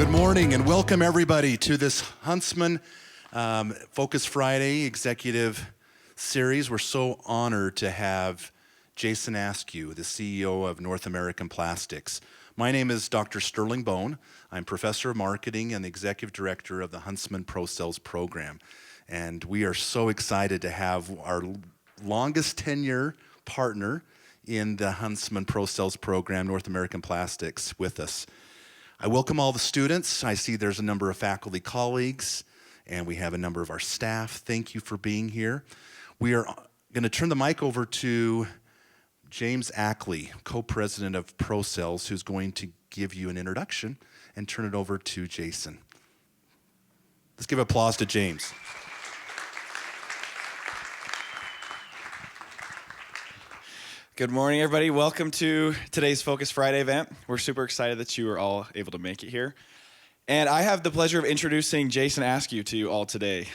Good morning and welcome everybody to this Huntsman Focus Friday executive series. We're so honored to have Jason Askew, the CEO of North American Plastics. My name is Dr. Sterling Bone. I'm Professor of Marketing and the Executive Director of the Huntsman Pro Sales Program. And we are so excited to have our longest tenure partner in the Huntsman Pro Sales Program, North American Plastics, with us. I welcome all the students. I see there's a number of faculty colleagues, and we have a number of our staff. Thank you for being here. We are going to turn the mic over to James Ackley, co-president of ProSales, who's going to give you an introduction and turn it over to Jason. Let's give applause to James. Good morning, everybody. Welcome to today's Focus Friday event. We're super excited that you are all able to make it here. And I have the pleasure of introducing Jason Askew to you all today.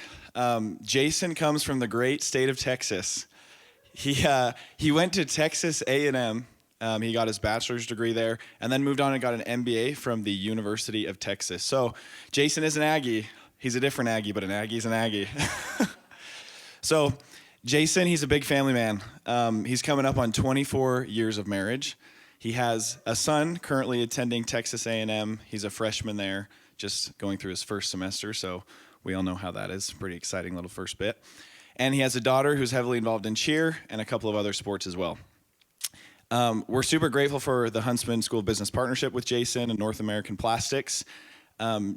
Jason comes from the great state of Texas. He went to Texas A&M. He got his bachelor's degree there and then moved on and got an MBA from the University of Texas. So Jason is an Aggie. He's a different Aggie, but an Aggie's an Aggie. So Jason, he's a big family man. He's coming up on 24 years of marriage. He has a son currently attending Texas A&M. He's a freshman there, just going through his first semester, so we all know how that is. Pretty exciting little first bit. And he has a daughter who's heavily involved in cheer and a couple of other sports as well. We're super grateful for the Huntsman School of Business partnership with Jason and North American Plastics.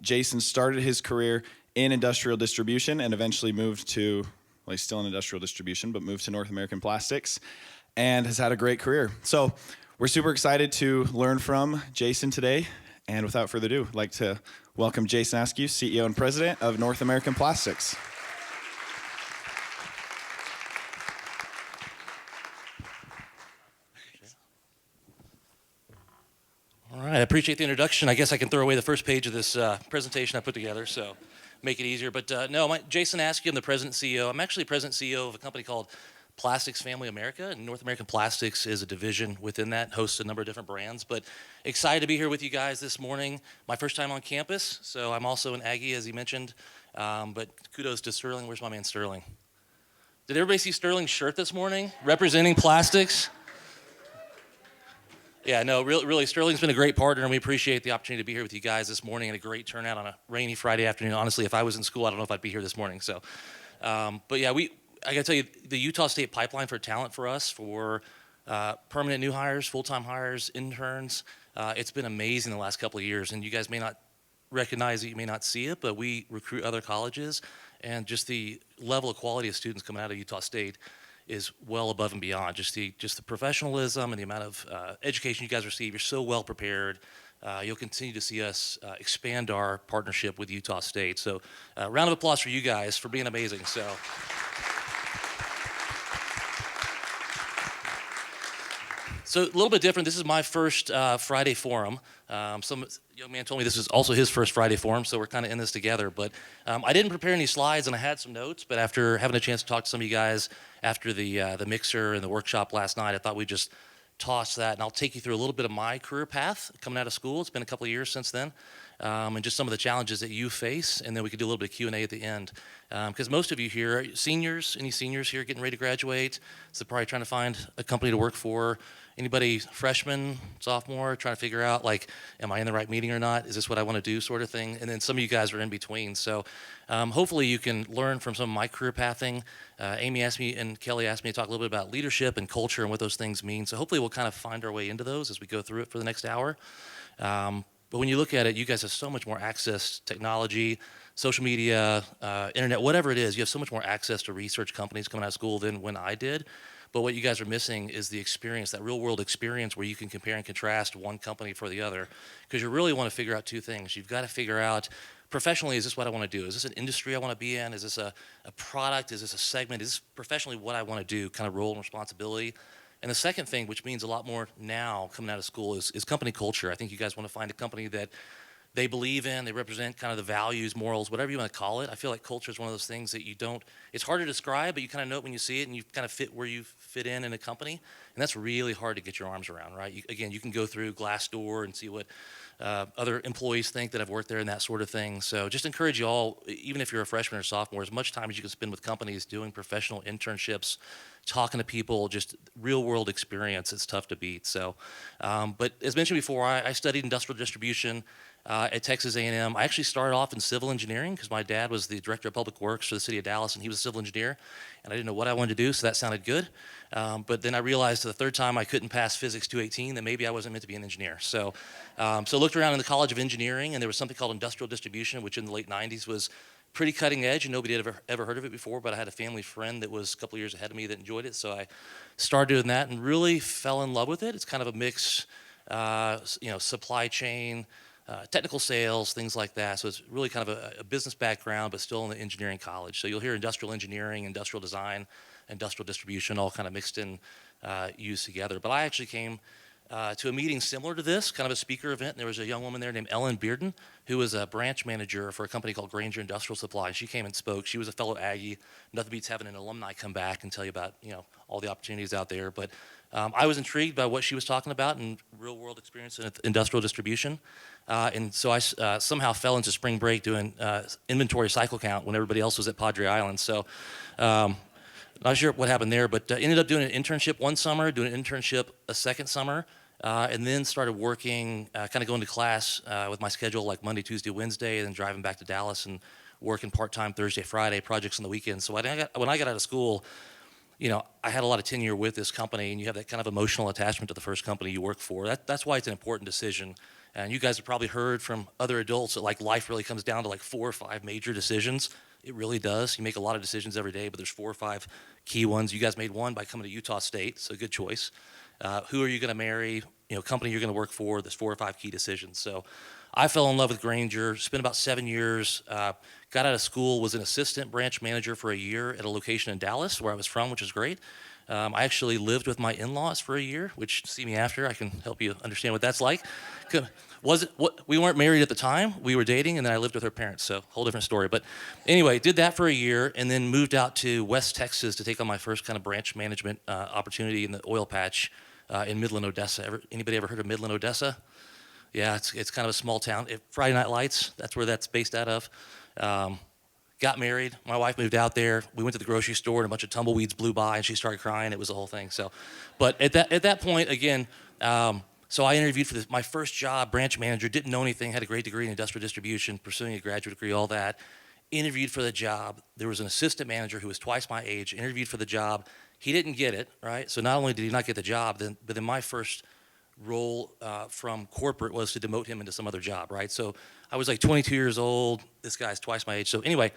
Jason started his career in industrial distribution and eventually moved to, well, he's still in industrial distribution, but moved to North American Plastics and has had a great career. So we're super excited to learn from Jason today. And without further ado, I'd like to welcome Jason Askew, CEO and President of North American Plastics. All right, I appreciate the introduction. I guess I can throw away the first page of this presentation I put together, so make it easier. But no, Jason Askew, I'm the president and CEO. I'm actually president and CEO of a company called Plastics Family America, and North American Plastics is a division within that, hosts a number of different brands. But excited to be here with you guys this morning. My first time on campus, so I'm also an Aggie, as he mentioned. But kudos to Sterling. Where's my man Sterling? Did everybody see Sterling's shirt this morning, representing plastics? Yeah, no, really, Sterling's been a great partner, and we appreciate the opportunity to be here with you guys this morning and a great turnout on a rainy Friday afternoon. Honestly, if I was in school, I don't know if I'd be here this morning. So, but yeah, I gotta tell you, the Utah State pipeline for talent for us, for permanent new hires, full-time hires, interns, it's been amazing the last couple of years, and you guys may not recognize it, you may not see it, but we recruit other colleges, and just the level of quality of students coming out of Utah State is well above and beyond. Just the professionalism and the amount of education you guys receive. You're so well prepared. You'll continue to see us expand our partnership with Utah State. So round of applause for you guys for being amazing. So a little bit different. This is my first Friday forum. Some young man told me this is also his first Friday forum, so we're kind of in this together. But I didn't prepare any slides, and I had some notes. But after having a chance to talk to some of you guys after the mixer and the workshop last night, I thought we'd just toss that, and I'll take you through a little bit of my career path coming out of school. It's been a couple of years since then, and just some of the challenges that you face, and then we could do a little bit of Q&A at the end. Because most of you here are seniors, any seniors here getting ready to graduate, so probably trying to find a company to work for. Anybody freshman, sophomore, trying to figure out, like, am I in the right meeting or not? Is this what I want to do, sort of thing? And then some of you guys are in between. So hopefully you can learn from some of my career pathing. Amy asked me and Kelly asked me to talk a little bit about leadership and culture and what those things mean. So hopefully we'll kind of find our way into those as we go through it for the next hour. But when you look at it, you guys have so much more access to technology, social media, internet, whatever it is. You have so much more access to research companies coming out of school than when I did. But what you guys are missing is the experience, that real world experience where you can compare and contrast one company for the other. Because you really want to figure out two things. You've got to figure out, professionally, is this what I want to do? Is this an industry I want to be in? Is this a product? Is this a segment? Is this professionally what I want to do, kind of role and responsibility? And the second thing, which means a lot more now coming out of school, is company culture. I think you guys want to find a company that they believe in, they represent kind of the values, morals, whatever you want to call it. I feel like culture is one of those things that you don't, it's hard to describe, but you kind of know it when you see it, and you kind of fit where you fit in a company. and that's really hard to get your arms around, right? Again, you can go through Glassdoor and see what other employees think that have worked there and that sort of thing. So just encourage you all, even if you're a freshman or sophomore, as much time as you can spend with companies doing professional internships, talking to people, just real world experience, it's tough to beat. So, but as mentioned before, I studied industrial distribution at Texas A&M. I actually started off in civil engineering because my dad was the director of public works for the city of Dallas, and he was a civil engineer, and I didn't know what I wanted to do, so that sounded good. But then I realized the third time I couldn't pass Physics 218, that maybe I wasn't meant to be an engineer. So, so I looked around in the College of Engineering, and there was something called industrial distribution, which in the late 90s was pretty cutting edge, and nobody had ever heard of it before, but I had a family friend that was a couple years ahead of me that enjoyed it, so I started doing that and really fell in love with it. It's kind of a mix, supply chain, technical sales, things like that. So it's really kind of a business background, but still in the engineering college. So you'll hear industrial engineering, industrial design, industrial distribution, all kind of mixed in, used together. But I actually came to a meeting similar to this, kind of a speaker event. And there was a young woman there named Ellen Bearden, who was a branch manager for a company called Granger Industrial Supply. She came and spoke. She was a fellow Aggie. Nothing beats having an alumni come back and tell you about, all the opportunities out there. But I was intrigued by what she was talking about and real world experience in industrial distribution. And so I somehow fell into spring break doing inventory cycle count when everybody else was at Padre Island. So not sure what happened there, but ended up doing an internship one summer, doing an internship a second summer, and then started working, kind of going to class with my schedule like Monday, Tuesday, Wednesday, and then driving back to Dallas and working part-time Thursday, Friday, projects on the weekends. So when I got out of school, I had a lot of tenure with this company, and you have that kind of emotional attachment to the first company you work for. That's why it's an important decision. And you guys have probably heard from other adults that like life really comes down to like 4 or 5 major decisions. It really does. You make a lot of decisions every day, but there's 4 or 5 key ones. You guys made one by coming to Utah State, so good choice. Who are you going to marry? Company you're going to work for. There's 4 or 5 key decisions. So I fell in love with Granger, spent about 7 years, got out of school, was an assistant branch manager for a year at a location in Dallas where I was from, which was great. I actually lived with my in-laws for a year, which see me after. I can help you understand what that's like. We weren't married at the time. We were dating, and then I lived with her parents, so whole different story. But anyway, did that for a year, and then moved out to West Texas to take on my first kind of branch management opportunity in the oil patch in Midland, Odessa. Anybody ever heard of Midland, Odessa? Yeah, it's kind of a small town. Friday Night Lights, that's where that's based out of. Got married. My wife moved out there. We went to the grocery store, and a bunch of tumbleweeds blew by, and she started crying. It was the whole thing. So, but at that point, again, so I interviewed for my first job, branch manager. Didn't know anything. Had a great degree in industrial distribution, pursuing a graduate degree, all that. Interviewed for the job. There was an assistant manager who was twice my age. Interviewed for the job. He didn't get it, right? So not only did he not get the job, but then my first role from corporate was to demote him into some other job, right? So I was like 22 years old. This guy's twice my age. So anyway,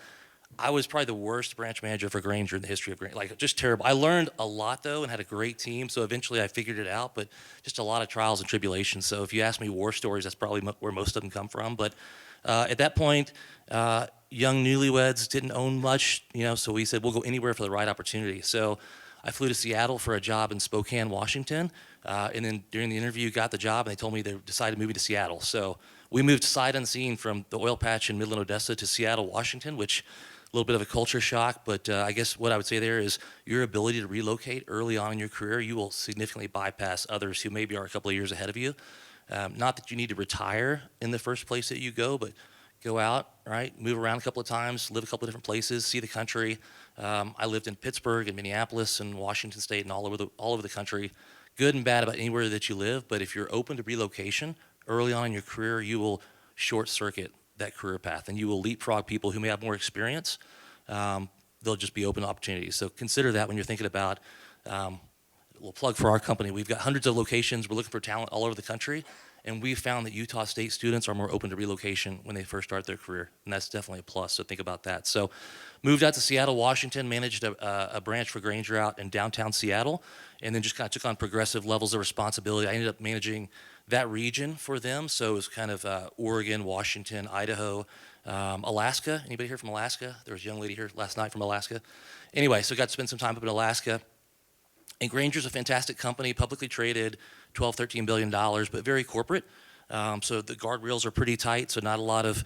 I was probably the worst branch manager for Granger in the history of Granger. Like, just terrible. I learned a lot, though, and had a great team. So eventually I figured it out, but just a lot of trials and tribulations. So if you ask me war stories, that's probably where most of them come from. But at that point, young newlyweds didn't own much, so we said, we'll go anywhere for the right opportunity. So I flew to Seattle for a job in Spokane, Washington. And then during the interview, got the job, and they told me they decided to move me to Seattle. So we moved sight unseen from the oil patch in Midland, Odessa to Seattle, Washington, which a little bit of a culture shock. But I guess what I would say there is your ability to relocate early on in your career, you will significantly bypass others who maybe are a couple of years ahead of you. Not that you need to retire in the first place that you go, but go out, right? Move around a couple of times, live a couple of different places, see the country. I lived in Pittsburgh and Minneapolis and Washington State and all over the country. Good and bad about anywhere that you live, but if you're open to relocation early on in your career, you will short circuit that career path, and you will leapfrog people who may have more experience. They'll just be open to opportunities. So consider that when you're thinking about, we'll plug for our company. We've got hundreds of locations. We're looking for talent all over the country, and we've found that Utah State students are more open to relocation when they first start their career, and that's definitely a plus, so think about that. So moved out to Seattle, Washington, managed a branch for Granger out in downtown Seattle, and then just kind of took on progressive levels of responsibility. I ended up managing that region for them, so it was kind of Oregon, Washington, Idaho, Alaska. Anybody here from Alaska? There was a young lady here last night from Alaska. Anyway, so got to spend some time up in Alaska. And Granger's a fantastic company, publicly traded, $12, $13 billion, but very corporate. So the guardrails are pretty tight, so not a lot of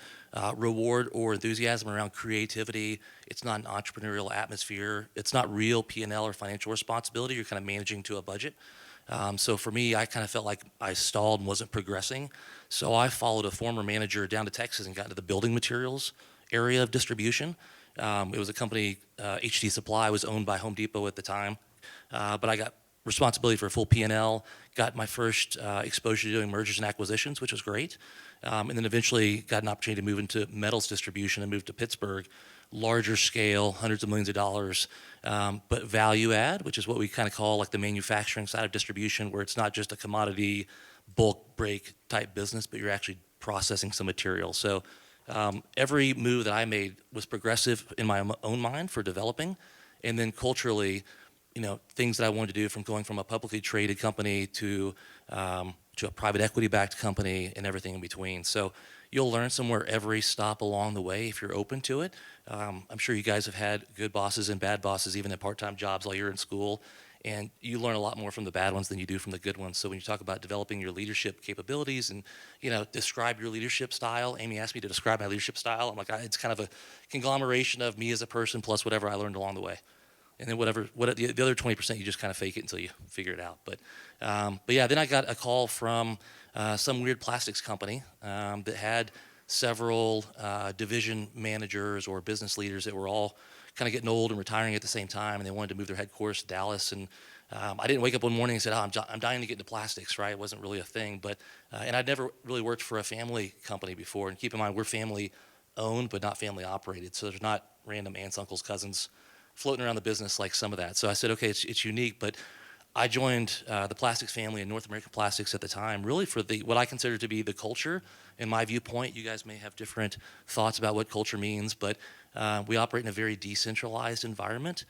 reward or enthusiasm around creativity. It's not an entrepreneurial atmosphere. It's not real P&L or financial responsibility. You're kind of managing to a budget. So for me, I kind of felt like I stalled and wasn't progressing. So I followed a former manager down to Texas and got into the building materials area of distribution. It was a company, HD Supply, was owned by Home Depot at the time. But I got responsibility for a full P&L, got my first exposure to doing mergers and acquisitions, which was great. And then eventually got an opportunity to move into metals distribution and moved to Pittsburgh, larger scale, hundreds of millions of dollars, but value add, which is what we kind of call like the manufacturing side of distribution, where it's not just a commodity bulk break type business, but you're actually processing some material. So every move that I made was progressive in my own mind for developing, and then culturally, things that I wanted to do, from going from a publicly traded company to a private equity-backed company and everything in between. So you'll learn somewhere every stop along the way if you're open to it. I'm sure you guys have had good bosses and bad bosses, even at part-time jobs while you're in school, and you learn a lot more from the bad ones than you do from the good ones. So when you talk about developing your leadership capabilities and, describe your leadership style, Amy asked me to describe my leadership style. I'm like, it's kind of a conglomeration of me as a person plus whatever I learned along the way. And then what the other 20%, you just kind of fake it until you figure it out. But yeah, then I got a call from some weird plastics company that had several division managers or business leaders that were all kind of getting old and retiring at the same time, and they wanted to move their headquarters to Dallas. And I didn't wake up one morning and said, I'm dying to get into plastics, right? It wasn't really a thing. But and I'd never really worked for a family company before. And keep in mind, we're family owned, but not family operated. So there's not random aunts, uncles, cousins floating around the business like some of that. So I said, okay, it's unique, but I joined the plastics family in North American Plastics at the time, really for what I consider to be the culture. In my viewpoint, you guys may have different thoughts about what culture means, but we operate in a very decentralized environment.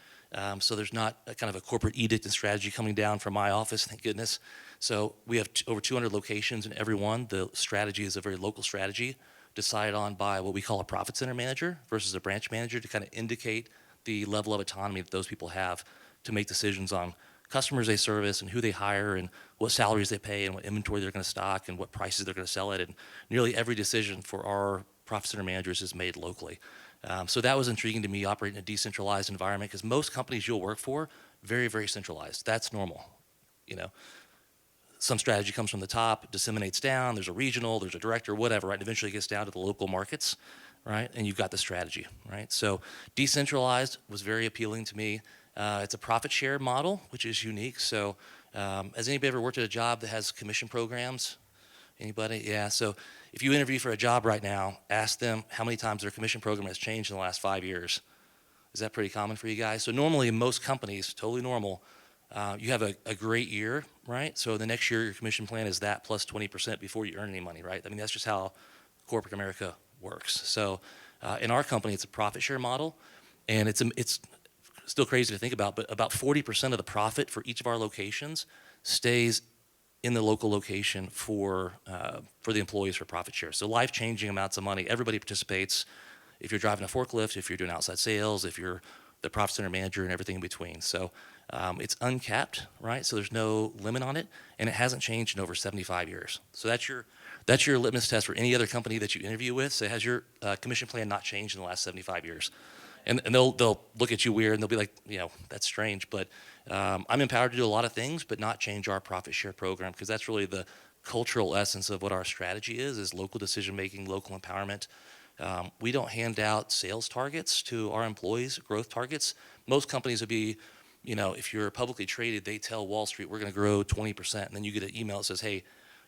So there's not a kind of a corporate edict and strategy coming down from my office, thank goodness. So we have over 200 locations in every one. The strategy is a very local strategy decided on by what we call a profit center manager versus a branch manager, to kind of indicate the level of autonomy that those people have to make decisions on customers they service and who they hire and what salaries they pay and what inventory they're going to stock and what prices they're going to sell at. And nearly every decision for our profit center managers is made locally. So that was intriguing to me, operating in a decentralized environment, because most companies you'll work for, very, very centralized. That's normal. Some strategy comes from the top, disseminates down, there's a regional, there's a director, whatever, right? And eventually it gets down to the local markets, right? And you've got the strategy, right? So decentralized was very appealing to me. It's a profit share model, which is unique. So has anybody ever worked at a job that has commission programs? Anybody? Yeah, so if you interview for a job right now, ask them how many times their commission program has changed in the last 5 years. Is that pretty common for you guys? So normally in most companies, totally normal, you have a great year, right? So the next year your commission plan is that plus 20% before you earn any money, right? I mean, that's just how corporate America works. So in our company, it's a profit share model, and it's still crazy to think about, but about 40% of the profit for each of our locations stays in the local location for the employees for profit share. So life-changing amounts of money. Everybody participates. If you're driving a forklift, if you're doing outside sales, if you're the profit center manager, and everything in between. So it's uncapped, right? So there's no limit on it, and it hasn't changed in over 75 years. So that's your litmus test for any other company that you interview with. So has your commission plan not changed in the last 75 years? And they'll look at you weird, and they'll be like, that's strange. But I'm empowered to do a lot of things, but not change our profit share program, because that's really the cultural essence of what our strategy is local decision-making, local empowerment. We don't hand out sales targets to our employees, growth targets. Most companies would be, if you're publicly traded, they tell Wall Street, we're going to grow 20%. And then you get an email that says, hey,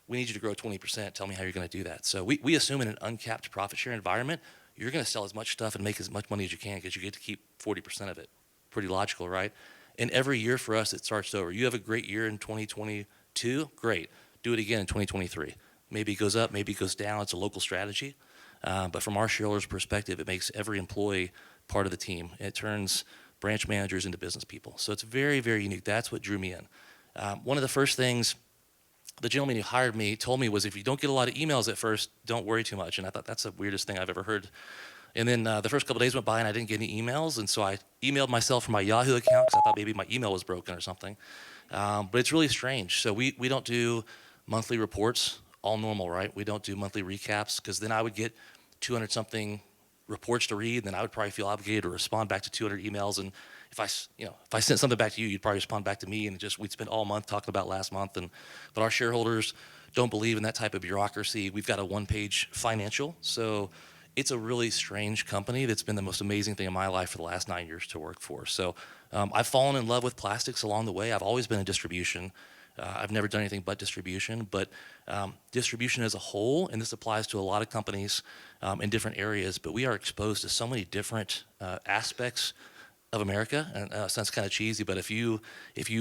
we need you to grow 20%. Tell me how you're going to do that. So we assume in an uncapped profit share environment, you're going to sell as much stuff and make as much money as you can, because you get to keep 40% of it. Pretty logical, right? And every year for us, it starts over. You have a great year in 2022, great. Do it again in 2023. Maybe it goes up, maybe it goes down. It's a local strategy. But from our shareholders' perspective, it makes every employee part of the team. It turns branch managers into business people. So it's very, very unique. That's what drew me in. One of the first things the gentleman who hired me told me was, if you don't get a lot of emails at first, don't worry too much. And I thought that's the weirdest thing I've ever heard. And then the first couple of days went by and I didn't get any emails. And so I emailed myself from my Yahoo account, because I thought maybe my email was broken or something. But it's really strange. So we don't do monthly reports. all normal, right? We don't do monthly recaps because then I would get 200 something reports to read, and then I would probably feel obligated to respond back to 200 emails. And if I sent something back to you, you'd probably respond back to me, and we'd spend all month talking about last month. But our shareholders don't believe in that type of bureaucracy. We've got a one-page financial, so it's a really strange company that's been the most amazing thing in my life for the last 9 years to work for. So I've fallen in love with plastics along the way. I've always been in distribution. I've never done anything but distribution, but distribution as a whole, and this applies to a lot of companies in different areas, but we are exposed to so many different aspects of America. And sounds kind of cheesy, but if you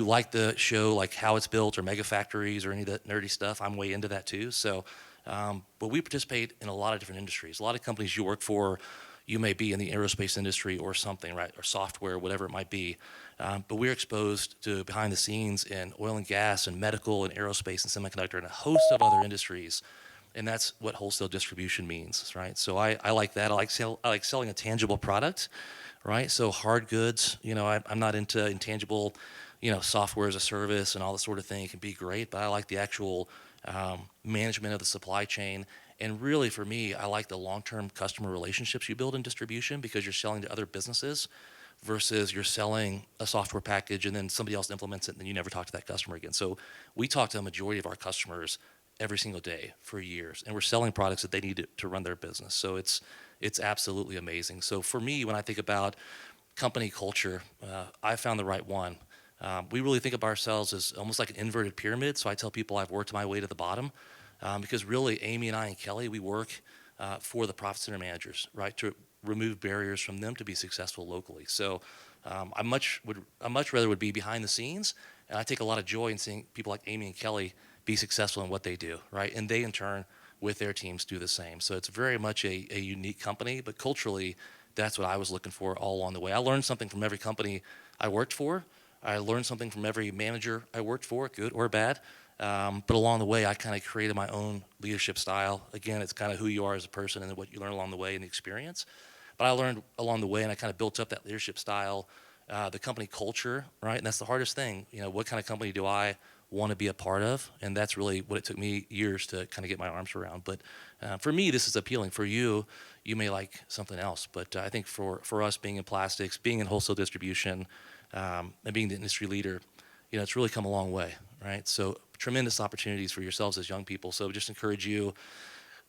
like the show, like How It's Built or Mega Factories or any of that nerdy stuff, I'm way into that too. So, but we participate in a lot of different industries. A lot of companies you work for, you may be in the aerospace industry or something, right? Or software, whatever it might be. But we're exposed to behind the scenes in oil and gas and medical and aerospace and semiconductor and a host of other industries. And that's what wholesale distribution means, right? So I like that. I like selling a tangible product, right? So hard goods, I'm not into intangible, software as a service and all that sort of thing. It can be great, but I like the actual management of the supply chain. And really, for me, I like the long-term customer relationships you build in distribution because you're selling to other businesses versus you're selling a software package and then somebody else implements it and then you never talk to that customer again. So we talk to a majority of our customers every single day for years, and we're selling products that they need to run their business. So it's absolutely amazing. So for me, when I think about company culture, I found the right one. We really think of ourselves as almost like an inverted pyramid. So I tell people I've worked my way to the bottom because really Amy and I and Kelly, we work for the profit center managers, right, to remove barriers from them to be successful locally. So I much rather would be behind the scenes, and I take a lot of joy in seeing people like Amy and Kelly be successful in what they do, right? And they in turn with their teams do the same. So it's very much a unique company, but culturally, that's what I was looking for all along the way. I learned something from every company I worked for. I learned something from every manager I worked for, good or bad. But along the way, I kind of created my own leadership style. Again, it's kind of who you are as a person and what you learn along the way and the experience. But I learned along the way, and I kind of built up that leadership style, the company culture, right? And that's the hardest thing. What kind of company do I want to be a part of? And that's really what it took me years to kind of get my arms around. But for me, this is appealing. For you, you may like something else. But I think for us, being in plastics, being in wholesale distribution, and being the industry leader, it's really come a long way, right? So tremendous opportunities for yourselves as young people. So just encourage you.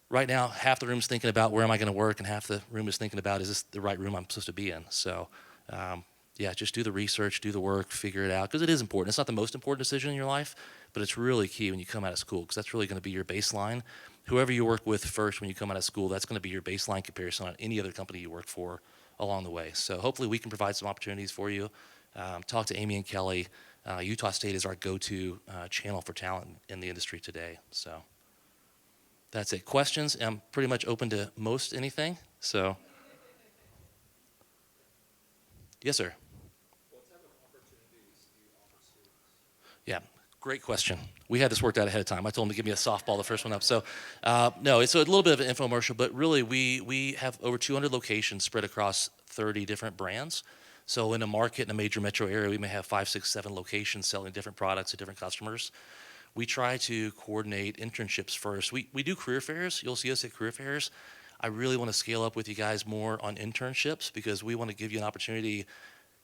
Right now, half the room's thinking about where am I going to work, and half the room is thinking about, is this the right room I'm supposed to be in? So, just do the research, do the work, figure it out, because it is important. It's not the most important decision in your life, but it's really key when you come out of school, because that's really going to be your baseline. Whoever you work with first when you come out of school, that's going to be your baseline comparison on any other company you work for along the way. So hopefully we can provide some opportunities for you. Talk to Amy and Kelly. Utah State is our go-to channel for talent in the industry today. So that's it. Questions? I'm pretty much open to most anything. So, yes, sir. What type of opportunities do you offer students? Yeah, great question. We had this worked out ahead of time. I told them to give me a softball, the first one up. So, no, it's a little bit of an infomercial, but really we have over 200 locations spread across 30 different brands. So in a market in a major metro area, we may have 5, 6, 7 locations selling different products to different customers. We try to coordinate internships first. We do career fairs. You'll see us at career fairs. I really want to scale up with you guys more on internships because we want to give you an opportunity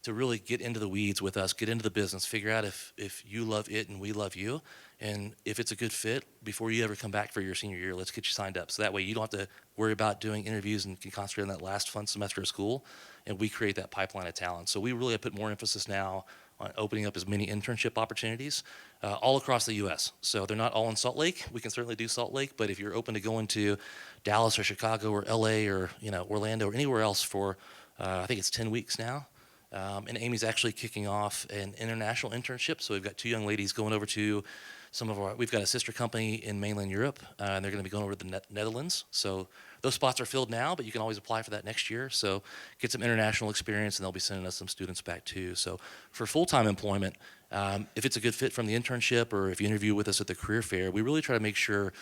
to really get into the weeds with us, get into the business, figure out if you love it and we love you. And if it's a good fit, before you ever come back for your senior year, let's get you signed up. So that way you don't have to worry about doing interviews and can concentrate on that last fun semester of school. And we create that pipeline of talent. So we really have put more emphasis now on opening up as many internship opportunities all across the U.S. So they're not all in Salt Lake. We can certainly do Salt Lake, but if you're open to going to Dallas or Chicago or L.A. or Orlando or anywhere else for, I think it's 10 weeks now. And Amy's actually kicking off an international internship. So we've got 2 young ladies going over to we've got a sister company in mainland Europe, and they're going to be going over to the Netherlands. So those spots are filled now, but you can always apply for that next year. So get some international experience, and they'll be sending us some students back too. So for full-time employment, if it's a good fit from the internship or if you interview with us at the career fair, we really try to make sure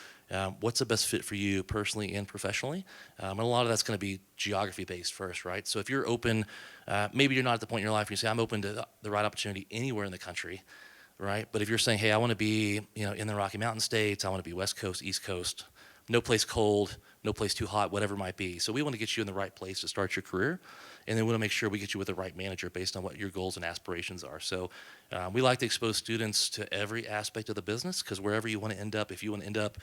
what's the best fit for you personally and professionally. And a lot of that's going to be geography-based first, right? So if you're open, maybe you're not at the point in your life where you say, I'm open to the right opportunity anywhere in the country. right? But if you're saying, hey, I want to be, in the Rocky Mountain states, I want to be West Coast, East Coast, no place cold, no place too hot, whatever it might be. So we want to get you in the right place to start your career, and then we want to make sure we get you with the right manager based on what your goals and aspirations are. So we like to expose students to every aspect of the business, because wherever you want to end up, if you want to end up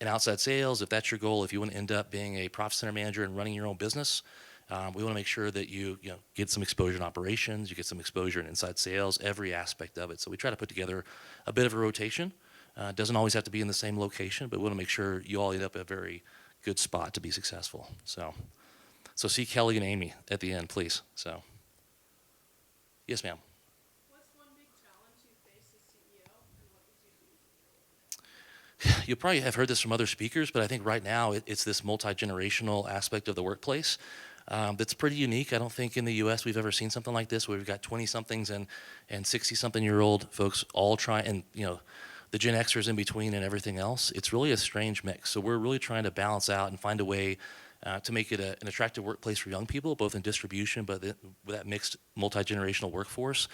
in outside sales, if that's your goal, if you want to end up being a profit center manager and running your own business, we want to make sure that you get some exposure in operations, you get some exposure in inside sales, every aspect of it. So we try to put together a bit of a rotation. It doesn't always have to be in the same location, but we want to make sure you all end up at a very good spot to be successful. So see Kelly and Amy at the end, please. So, yes, ma'am. What's one big challenge you face as CEO, and what did you do to deal with it? You'll probably have heard this from other speakers, but I think right now it's this multi-generational aspect of the workplace that's pretty unique. I don't think in the U.S. we've ever seen something like this, where we've got 20-somethings and 60-something-year-old folks all trying, and the Gen Xers in between and everything else. It's really a strange mix. So we're really trying to balance out and find a way to make it an attractive workplace for young people, both in distribution, but with that mixed multi-generational workforce.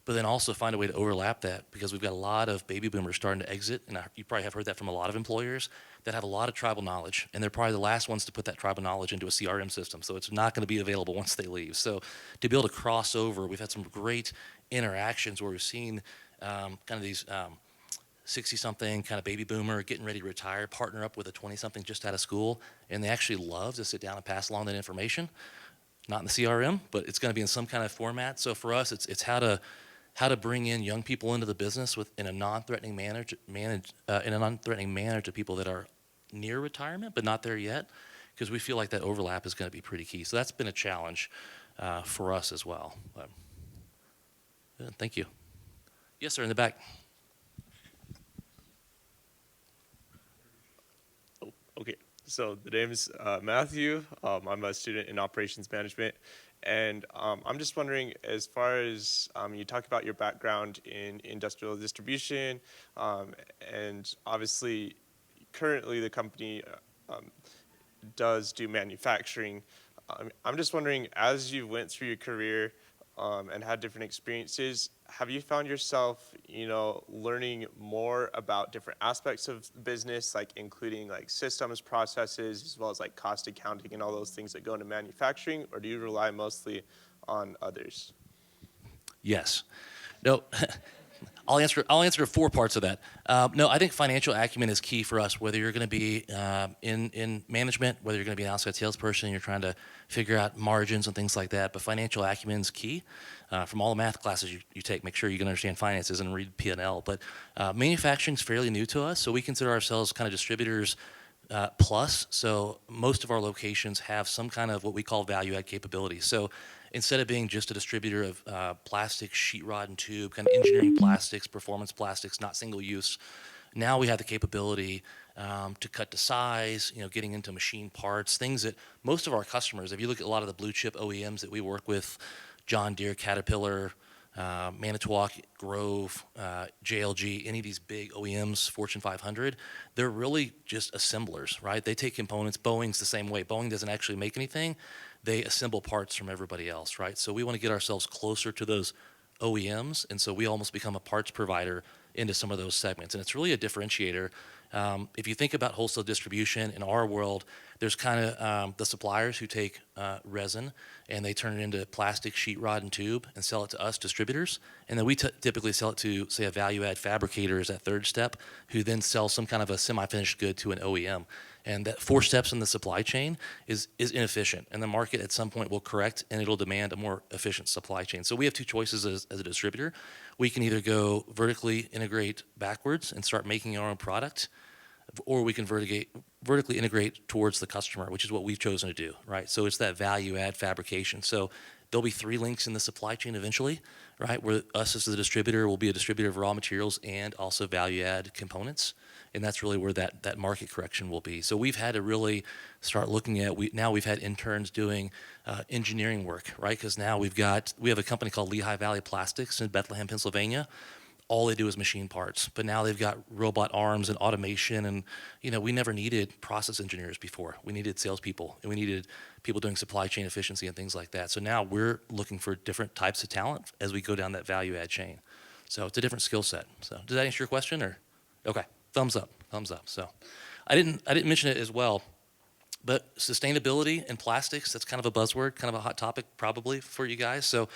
But then also find a way to overlap that, because we've got a lot of baby boomers starting to exit, and you probably have heard that from a lot of employers that have a lot of tribal knowledge, and they're probably the last ones to put that tribal knowledge into a CRM system, so it's not going to be available once they leave. So to be able to cross over, we've had some great interactions where we've seen kind of these 60-something kind of baby boomer getting ready to retire partner up with a 20-something just out of school, and they actually love to sit down and pass along that information. Not in the CRM, but it's going to be in some kind of format. So for us, it's how to bring in young people into the business in a non-threatening manner to people that are near retirement but not there yet, because we feel like that overlap is going to be pretty key. So that's been a challenge for us as well. Thank you. Yes, sir, in the back. Okay, so the name is Matthew. I'm a student in operations management, and I'm just wondering, as far as you talk about your background in industrial distribution, and obviously currently the company does do manufacturing. I'm just wondering, as you went through your career and had different experiences, have you found yourself, learning more about different aspects of business, like including like systems, processes, as well as like cost accounting and all those things that go into manufacturing, or do you rely mostly on others? Yes. No. I'll answer 4 parts of that. No, I think financial acumen is key for us, whether you're going to be in management, whether you're going to be an outside salesperson, you're trying to figure out margins and things like that. But financial acumen is key. From all the math classes you take, make sure you can understand finances and read P&L. But manufacturing is fairly new to us, so we consider ourselves kind of distributors plus. So most of our locations have some kind of what we call value add capabilities. So instead of being just a distributor of plastic, sheetrod and tube, kind of engineering plastics, performance plastics, not single use, now we have the capability to cut to size, getting into machine parts, things that most of our customers, if you look at a lot of the blue chip OEMs that we work with, John Deere, Caterpillar, Manitowoc, Grove, JLG, any of these big OEMs, Fortune 500, they're really just assemblers, right? They take components. Boeing's the same way. Boeing doesn't actually make anything. They assemble parts from everybody else, right? So we want to get ourselves closer to those OEMs, and so we almost become a parts provider into some of those segments, and it's really a differentiator. If you think about wholesale distribution in our world, there's kind of the suppliers who take resin and they turn it into plastic, sheetrod, and tube and sell it to us distributors, and then we typically sell it to, say, a value-add fabricator as that third step, who then sells some kind of a semi-finished good to an OEM. And that 4 steps in the supply chain is inefficient, and the market at some point will correct, and it'll demand a more efficient supply chain. So we have 2 choices as a distributor. We can either go vertically integrate backwards and start making our own product, or we can vertically integrate towards the customer, which is what we've chosen to do, right? So it's that value add fabrication. So there'll be 3 links in the supply chain eventually, right? Where us as the distributor will be a distributor of raw materials and also value add components. And that's really where that market correction will be. So we've had to really start looking at, we've had interns doing engineering work, right? Because now we have a company called Lehigh Valley Plastics in Bethlehem, Pennsylvania. All they do is machine parts, but now they've got robot arms and automation, and we never needed process engineers before. We needed salespeople, and we needed people doing supply chain efficiency and things like that. So now we're looking for different types of talent as we go down that value add chain. So it's a different skill set. So does that answer your question, or? Okay, thumbs up, thumbs up. So I didn't mention it as well, but sustainability and plastics, that's kind of a buzzword, kind of a hot topic probably for you guys. So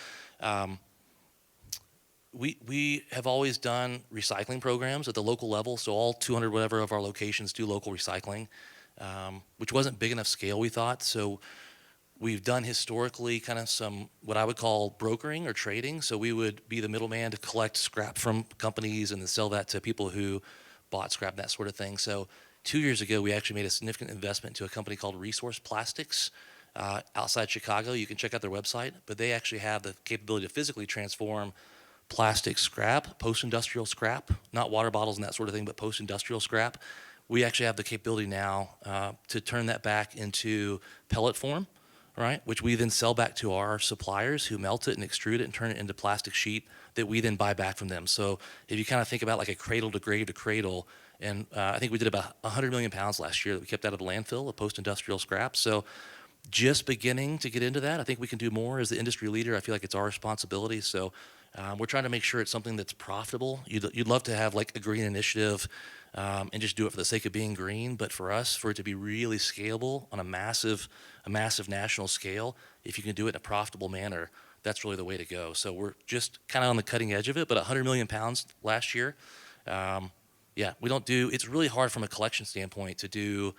we have always done recycling programs at the local level. So all 200 whatever of our locations do local recycling, which wasn't big enough scale, we thought. So we've done historically kind of some what I would call brokering or trading. So we would be the middleman to collect scrap from companies and then sell that to people who bought scrap, that sort of thing. So 2 years ago, we actually made a significant investment into a company called Resource Plastics outside Chicago. You can check out their website, but they actually have the capability to physically transform plastic scrap, post-industrial scrap, not water bottles and that sort of thing, but post-industrial scrap. We actually have the capability now to turn that back into pellet form, right? Which we then sell back to our suppliers who melt it and extrude it and turn it into plastic sheet that we then buy back from them. So if you kind of think about like a cradle to grave to cradle, and I think we did about 100 million pounds last year that we kept out of the landfill of post-industrial scrap. So just beginning to get into that. I think we can do more as the industry leader. I feel like it's our responsibility. So we're trying to make sure it's something that's profitable. You'd love to have like a green initiative and just do it for the sake of being green. But for us, for it to be really scalable on a massive national scale, if you can do it in a profitable manner, that's really the way to go. So we're just kind of on the cutting edge of it, but 100 million pounds last year. Yeah, we don't do, it's really hard from a collection standpoint to do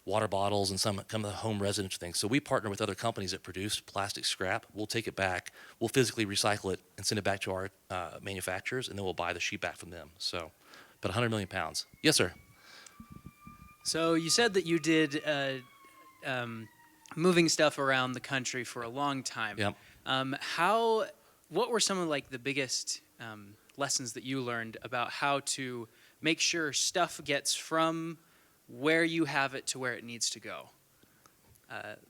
water bottles and some of the home residential things. So we partner with other companies that produce plastic scrap. We'll take it back, we'll physically recycle it and send it back to our manufacturers, and then we'll buy the sheet back from them. So, but 100 million pounds. Yes, sir. So you said that you did moving stuff around the country for a long time. Yep. What were some of like the biggest lessons that you learned about how to make sure stuff gets from where you have it to where it needs to go?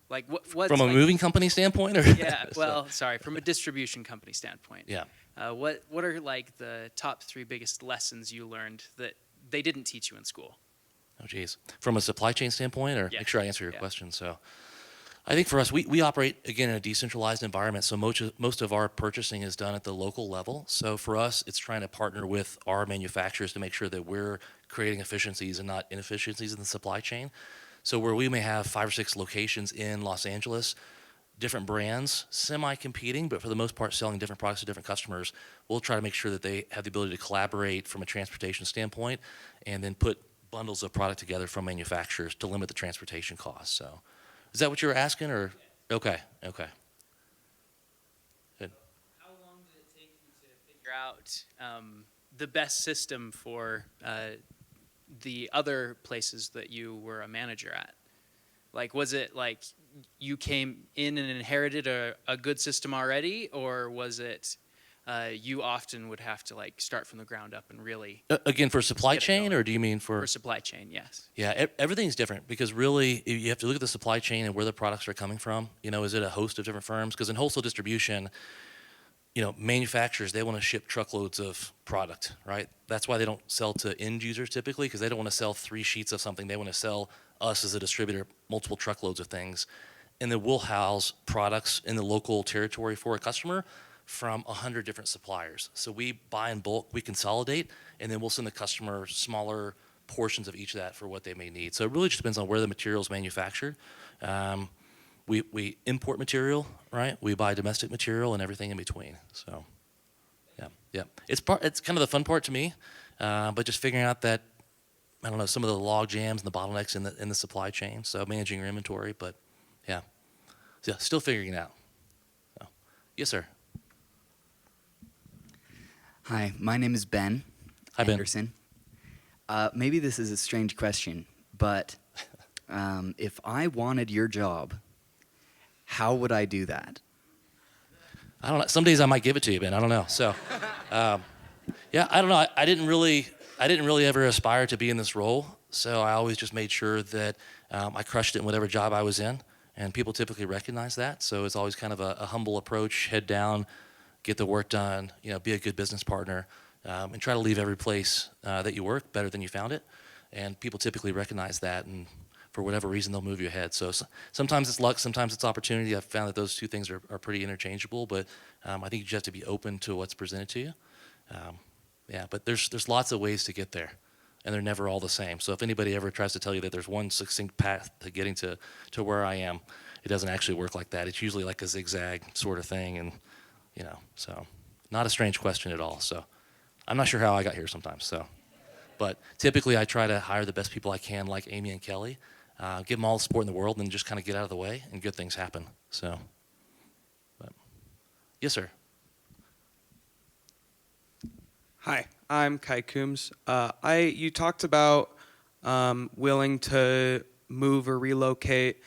Like what's From a like, moving company standpoint, or yeah, well, sorry, from a distribution company standpoint. yeah. What are like the top 3 biggest lessons you learned that they didn't teach you in school? Oh, geez. From a supply chain standpoint, or Yeah. make sure I answer your Yeah. question. So I think for us, we operate, again, in a decentralized environment. So most of our purchasing is done at the local level. So for us, it's trying to partner with our manufacturers to make sure that we're creating efficiencies and not inefficiencies in the supply chain. So where we may have 5 or 6 locations in Los Angeles, different brands, semi-competing, but for the most part selling different products to different customers, we'll try to make sure that they have the ability to collaborate from a transportation standpoint and then put bundles of product together from manufacturers to limit the transportation costs. So is that what you were asking, or? Okay. Good. How long did it take you to figure out the best system for the other places that you were a manager at? Like, was it like you came in and inherited a good system already, or was it you often would have to like start from the ground up and really Again, for supply Get it chain, going. or do you mean for supply chain? Yes. Yeah, everything's different because really you have to look at the supply chain and where the products are coming from. You know, is it a host of different firms? Because in wholesale distribution, you know, manufacturers, they want to ship truckloads of product, right? That's why they don't sell to end users typically, because they don't want to sell 3 sheets of something. They want to sell us as a distributor multiple truckloads of things. And then we'll house products in the local territory for a customer from 100 different suppliers. So we buy in bulk, we consolidate, and then we'll send the customer smaller portions of each of that for what they may need. So it really just depends on where the material is manufactured. We import material, right? We buy domestic material and everything in between. So, yeah. It's kind of the fun part to me, but just figuring out that, I don't know, some of the log jams and the bottlenecks in the supply chain. So managing your inventory, but yeah, still figuring it out. So, yes, sir. Hi, my name is Ben Hi, Ben. Anderson. Maybe this is a strange question, but if I wanted your job, how would I do that? I don't know. Some days I might give it to you, Ben. I don't know. So, yeah, I don't know. I didn't really ever aspire to be in this role. So I always just made sure that I crushed it in whatever job I was in, and people typically recognize that. So it's always kind of a humble approach, head down, get the work done. You know, be a good business partner, and try to leave every place that you work better than you found it. And people typically recognize that, and for whatever reason, they'll move you ahead. So sometimes it's luck, sometimes it's opportunity. I've found that those two things are pretty interchangeable, but I think you just have to be open to what's presented to you. Yeah, but there's lots of ways to get there, and they're never all the same. So if anybody ever tries to tell you that there's one succinct path to getting to where I am, it doesn't actually work like that. It's usually like a zigzag sort of thing, and so not a strange question at all. So I'm not sure how I got here sometimes. So, but typically I try to hire the best people I can, like Amy and Kelly, give them all the support in the world, and then just kind of get out of the way, and good things happen. So, but yes, sir. Hi, I'm Kai Coombs. You talked about willing to move or relocate.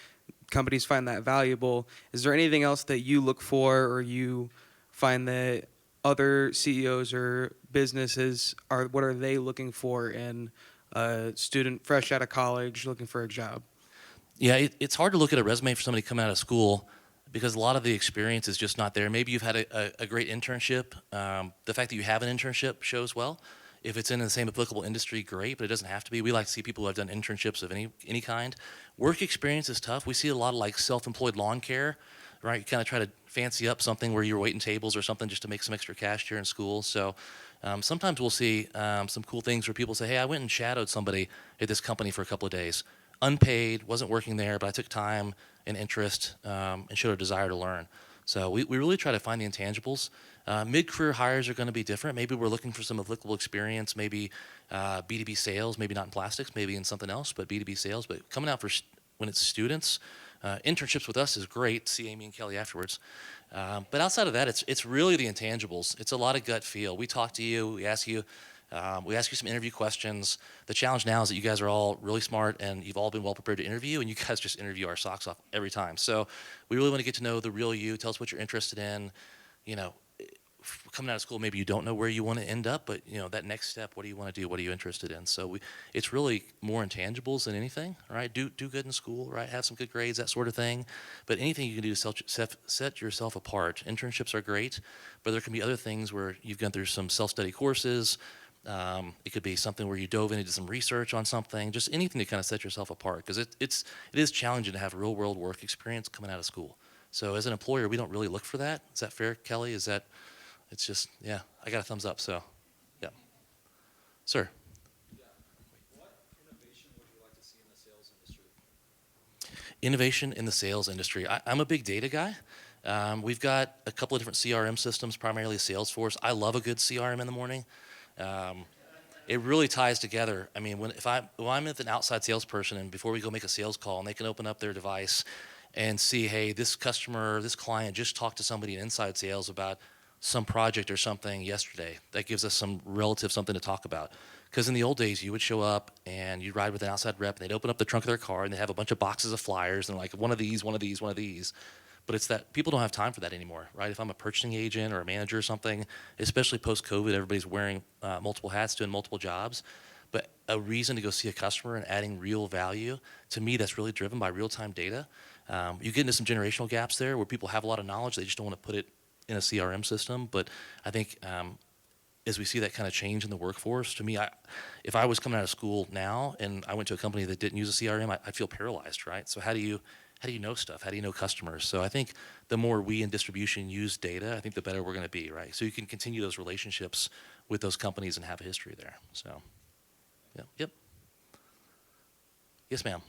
Companies find that valuable. Is there anything else that you look for, or you find that other CEOs or businesses what are they looking for in a student fresh out of college looking for a job? Yeah, it's hard to look at a resume for somebody coming out of school because a lot of the experience is just not there. Maybe you've had a great internship. The fact that you have an internship shows well. If it's in the same applicable industry, great, but it doesn't have to be. We like to see people who have done internships of any kind. Work experience is tough. We see a lot of like self-employed lawn care, right? You kind of try to fancy up something where you're waiting tables or something just to make some extra cash during school. So sometimes we'll see some cool things where people say, hey, I went and shadowed somebody at this company for a couple of days. Unpaid, wasn't working there, but I took time and interest and showed a desire to learn. So we really try to find the intangibles. Mid-career hires are going to be different. Maybe we're looking for some applicable experience, maybe B2B sales, maybe not in plastics, maybe in something else, but B2B sales. But coming out when it's students, internships with us is great. See Amy and Kelly afterwards. But outside of that, it's really the intangibles. It's a lot of gut feel. We talk to you, we ask you some interview questions. The challenge now is that you guys are all really smart and you've all been well prepared to interview, and you guys just interview our socks off every time. So we really want to get to know the real you. Tell us what you're interested in. Coming out of school, maybe you don't know where you want to end up, but that next step, what do you want to do? What are you interested in? So it's really more intangibles than anything, right? Do good in school, right? Have some good grades, that sort of thing. But anything you can do to set yourself apart. Internships are great, but there can be other things where you've gone through some self-study courses. It could be something where you dove into some research on something, just anything to kind of set yourself apart, because it is challenging to have real world work experience coming out of school. So as an employer, we don't really look for that. Is that fair, Kelly? It's just, yeah, I got a thumbs up, so, yeah. Sir? Yeah. What innovation would you like to see in the sales industry? Innovation in the sales industry. I'm a big data guy. We've got a couple of different CRM systems, primarily Salesforce. I love a good CRM in the morning. It really ties together. I mean, when I'm with an outside salesperson and before we go make a sales call, and they can open up their device and see, hey, this client just talked to somebody in inside sales about some project or something yesterday. That gives us some relative something to talk about. Because in the old days, you would show up and you'd ride with an outside rep, and they'd open up the trunk of their car and they'd have a bunch of boxes of flyers and like one of these, one of these, one of these. But it's that people don't have time for that anymore, right? If I'm a purchasing agent or a manager or something, especially post-COVID, everybody's wearing multiple hats, doing multiple jobs. But a reason to go see a customer and adding real value, to me, that's really driven by real-time data. You get into some generational gaps there where people have a lot of knowledge, they just don't want to put it in a CRM system. But I think as we see that kind of change in the workforce, to me, if I was coming out of school now and I went to a company that didn't use a CRM, I'd feel paralyzed, right? So how do you know stuff? How do you know customers? So I think the more we in distribution use data, I think the better we're going to be, right? So you can continue those relationships with those companies and have a history there. So, yeah, yep. Yes, ma'am.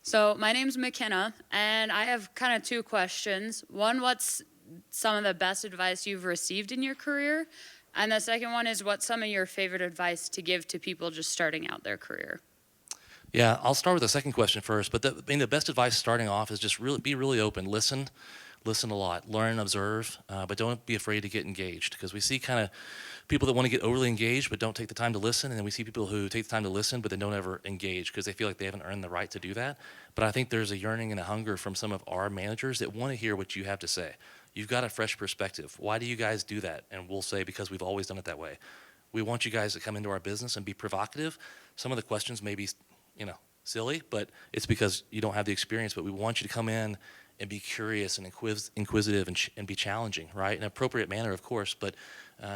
So my name's McKenna, and I have kind of two questions. One, what's some of the best advice you've received in your career? And the second one is, what's some of your favorite advice to give to people just starting out their career? Yeah, I'll start with the second question first. But the best advice starting off is just be really open. Listen a lot. Learn, observe, but don't be afraid to get engaged, because we see kind of people that want to get overly engaged but don't take the time to listen, and then we see people who take the time to listen but then don't ever engage because they feel like they haven't earned the right to do that. But I think there's a yearning and a hunger from some of our managers that want to hear what you have to say. You've got a fresh perspective. Why do you guys do that? And we'll say, because we've always done it that way. We want you guys to come into our business and be provocative. Some of the questions may be, silly, but it's because you don't have the experience. But we want you to come in and be curious and inquisitive and be challenging, right? In an appropriate manner, of course, but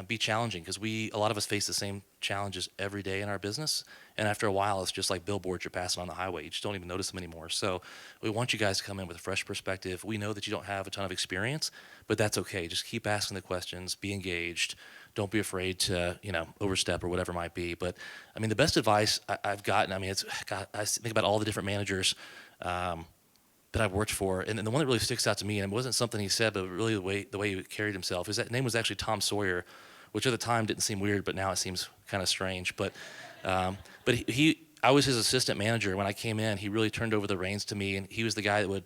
be challenging because a lot of us face the same challenges every day in our business. And after a while, it's just like billboards you're passing on the highway. You just don't even notice them anymore. So we want you guys to come in with a fresh perspective. We know that you don't have a ton of experience, but that's okay. Just keep asking the questions, be engaged. Don't be afraid to, overstep or whatever it might be. But I mean, the best advice I've gotten, I mean, I think about all the different managers that I've worked for, and the one that really sticks out to me, and it wasn't something he said, but really the way he carried himself, his name was actually Tom Sawyer, which at the time didn't seem weird, but now it seems kind of strange. But I was his assistant manager when I came in. He really turned over the reins to me, and he was the guy that would,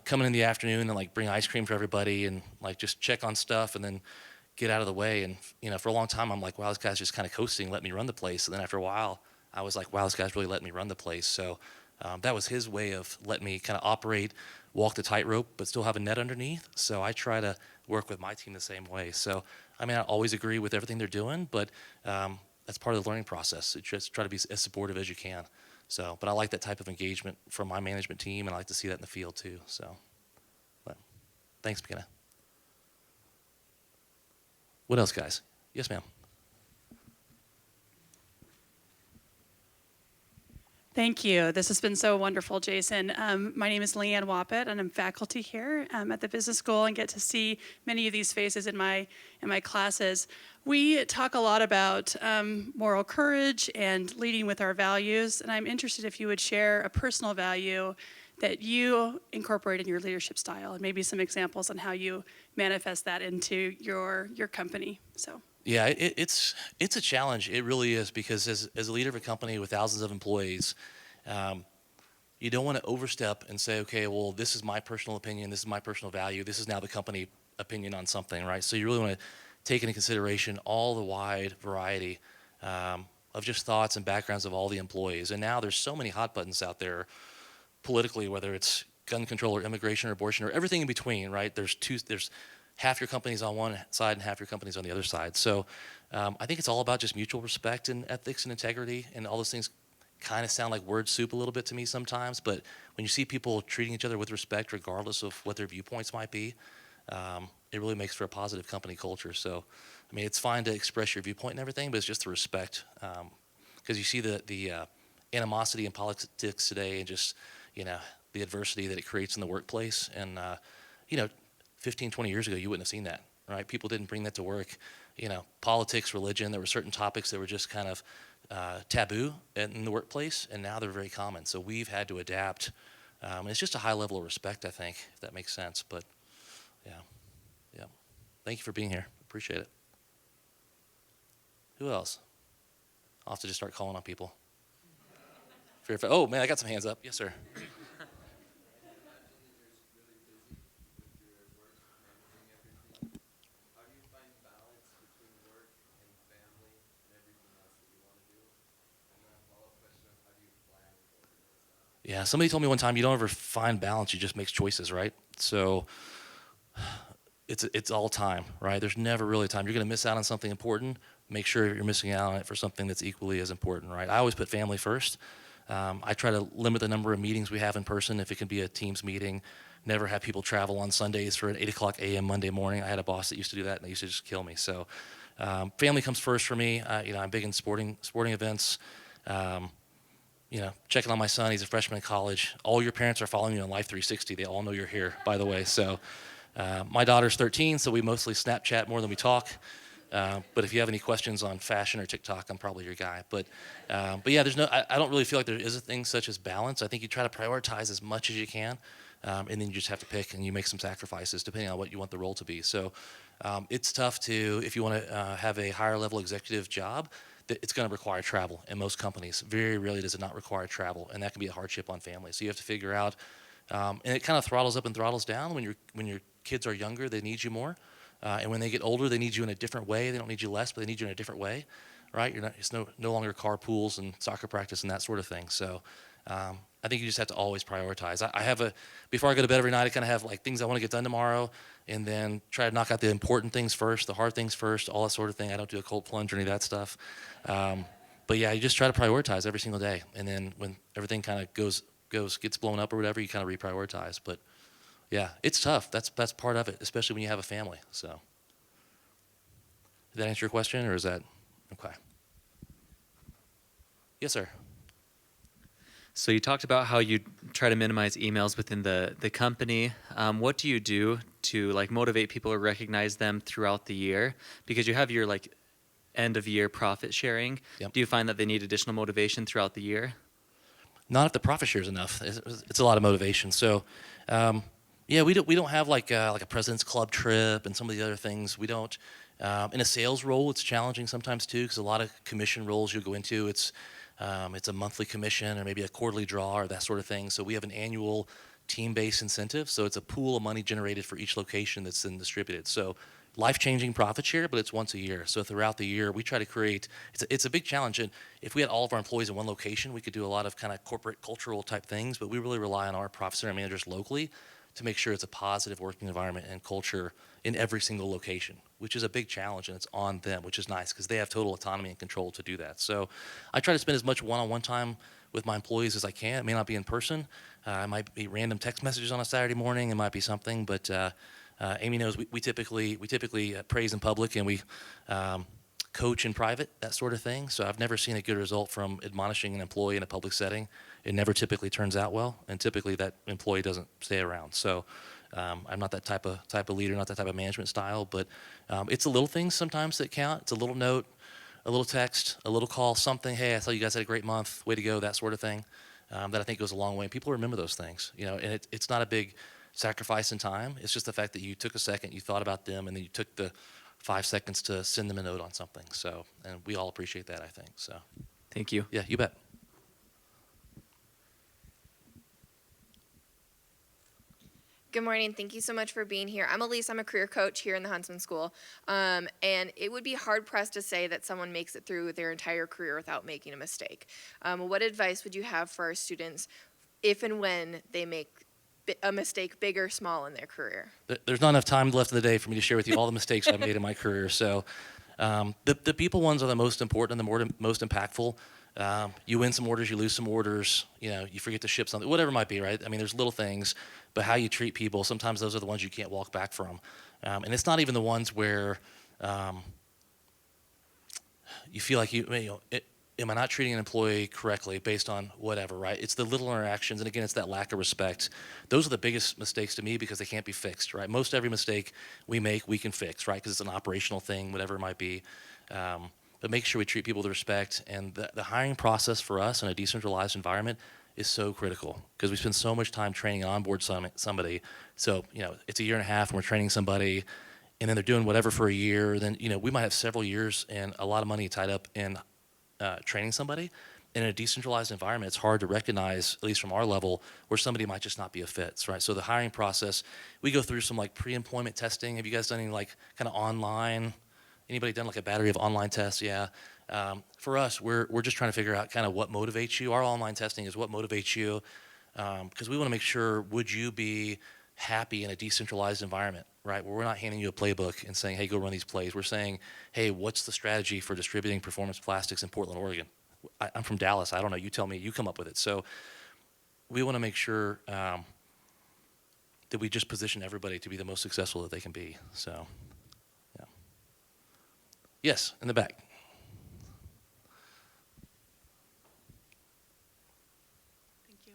come in the afternoon and like bring ice cream for everybody and like just check on stuff and then get out of the way. And for a long time, I'm like, wow, this guy's just kind of coasting, let me run the place. And then after a while, I was like, wow, this guy's really letting me run the place. So that was his way of letting me kind of operate, walk the tightrope, but still have a net underneath. So I try to work with my team the same way. So I mean, I always agree with everything they're doing, but that's part of the learning process. So just try to be as supportive as you can. So, but I like that type of engagement from my management team, and I like to see that in the field too. So, but thanks, McKenna. What else, guys? Yes, ma'am. Thank you. This has been so wonderful, Jason. My name is Leanne Wappett, and I'm faculty here at the business school, and get to see many of these faces in my classes. We talk a lot about moral courage and leading with our values, and I'm interested if you would share a personal value that you incorporate in your leadership style, and maybe some examples on how you manifest that into your company. So. Yeah, it's a challenge. It really is, because as a leader of a company with thousands of employees, you don't want to overstep and say, okay, well, this is my personal opinion, this is my personal value, this is now the company opinion on something, right? So you really want to take into consideration all the wide variety of just thoughts and backgrounds of all the employees. And now there's so many hot buttons out there politically, whether it's gun control or immigration or abortion or everything in between, right? There's half your company's on one side and half your company's on the other side. So I think it's all about just mutual respect and ethics and integrity, and all those things kind of sound like word soup a little bit to me sometimes, but when you see people treating each other with respect regardless of what their viewpoints might be, it really makes for a positive company culture. So, I mean, it's fine to express your viewpoint and everything, but it's just the respect, because you see the animosity in politics today, and just, the adversity that it creates in the workplace. And, 15, 20 years ago, you wouldn't have seen that, right? People didn't bring that to work. Politics, religion, there were certain topics that were just kind of taboo in the workplace, and now they're very common. So we've had to adapt. It's just a high level of respect, I think, if that makes sense. But, yeah. Thank you for being here. Appreciate it. Who else? I'll have to just start calling on people. Oh, man, I got some hands up. Yes, sir. Yeah, somebody told me one time, you don't ever find balance, you just make choices, right? So it's all time, right? There's never really time. You're going to miss out on something important. Make sure you're missing out on it for something that's equally as important, right? I always put family first. I try to limit the number of meetings we have in person, if it can be a Teams meeting. Never have people travel on Sundays for an 8 o'clock a.m. Monday morning. I had a boss that used to do that, and they used to just kill me. So family comes first for me. I'm big in sporting events. Checking on my son. He's a freshman in college. All your parents are following you on Life 360. They all know you're here, by the way. So my daughter's 13, so we mostly Snapchat more than we talk. But if you have any questions on fashion or TikTok, I'm probably your guy. But yeah, I don't really feel like there is a thing such as balance. I think you try to prioritize as much as you can, and then you just have to pick, and you make some sacrifices depending on what you want the role to be. So it's tough if you want to have a higher level executive job, it's going to require travel in most companies. Very rarely does it not require travel, and that can be a hardship on families. So you have to figure out, and it kind of throttles up and throttles down. When your kids are younger, they need you more, and when they get older, they need you in a different way. They don't need you less, but they need you in a different way, right? It's no longer carpools and soccer practice and that sort of thing. So I think you just have to always prioritize. Before I go to bed every night, I kind of have like things I want to get done tomorrow, and then try to knock out the important things first, the hard things first, all that sort of thing. I don't do a cold plunge or any of that stuff. But yeah, you just try to prioritize every single day. And then when everything kind of gets blown up or whatever, you kind of reprioritize. But Yeah, it's tough. That's part of it, especially when you have a family. So, did that answer your question, or is that okay? Yes, sir. So you talked about how you try to minimize emails within the company. What do you do to like motivate people or recognize them throughout the year? Because you have your like end of year profit sharing. Yep. Do you find that they need additional motivation throughout the year? Not if the profit share is enough. It's a lot of motivation. So, yeah, we don't have like a President's Club trip and some of the other things. We don't. In a sales role, it's challenging sometimes too, because a lot of commission roles you go into, it's a monthly commission or maybe a quarterly draw or that sort of thing. So we have an annual team-based incentive. So it's a pool of money generated for each location that's then distributed. So life-changing profit share, but it's once a year. So throughout the year, we try to create. It's a big challenge. And if we had all of our employees in one location, we could do a lot of kind of corporate cultural type things. But we really rely on our profit center managers locally to make sure it's a positive working environment and culture in every single location, which is a big challenge, and it's on them, which is nice because they have total autonomy and control to do that. So I try to spend as much one-on-one time with my employees as I can. It may not be in person. It might be random text messages on a Saturday morning. It might be something, but Amy knows we typically praise in public and we coach in private, that sort of thing. So I've never seen a good result from admonishing an employee in a public setting. It never typically turns out well, and typically that employee doesn't stay around. So I'm not that type of leader, not that type of management style, but it's the little things sometimes that count. It's a little note, a little text, a little call, something. Hey, I thought you guys had a great month. Way to go, that sort of thing. That I think goes a long way. And people remember those things, and it's not a big sacrifice in time. It's just the fact that you took a second, you thought about them, and then you took the 5 seconds to send them a note on something. So, and we all appreciate that, I think. So, Thank you. yeah, you bet. Good morning. Thank you so much for being here. I'm Elise. I'm a career coach here in the Huntsman School. And it would be hard-pressed to say that someone makes it through their entire career without making a mistake. What advice would you have for our students if and when they make a mistake, big or small, in their career? There's not enough time left in the day for me to share with you all the mistakes I've made in my career. So the people ones are the most important and the most impactful. You win some orders, you lose some orders, you forget to ship something, whatever it might be, right? I mean, there's little things, but how you treat people, sometimes those are the ones you can't walk back from. And it's not even the ones where you feel like am I not treating an employee correctly based on whatever, right? It's the little interactions, and again, it's that lack of respect. Those are the biggest mistakes to me because they can't be fixed, right? Most every mistake we make, we can fix, right? Because it's an operational thing, whatever it might be. But make sure we treat people with respect. And the hiring process for us in a decentralized environment is so critical because we spend so much time training and onboard somebody. So, it's a year and a half and we're training somebody, and then they're doing whatever for a year. Then, we might have several years and a lot of money tied up in training somebody. In a decentralized environment, it's hard to recognize, at least from our level, where somebody might just not be a fit, right? So the hiring process, we go through some like pre-employment testing. Have you guys done any like kind of online? Anybody done like a battery of online tests? Yeah. For us, we're just trying to figure out kind of what motivates you. Our online testing is what motivates you, because we want to make sure, would you be happy in a decentralized environment, right? Where we're not handing you a playbook and saying, hey, go run these plays. We're saying, hey, what's the strategy for distributing performance plastics in Portland, Oregon? I'm from Dallas. I don't know. You tell me. You come up with it. So we want to make sure that we just position everybody to be the most successful that they can be. So, yeah. Yes, in the back. Thank you.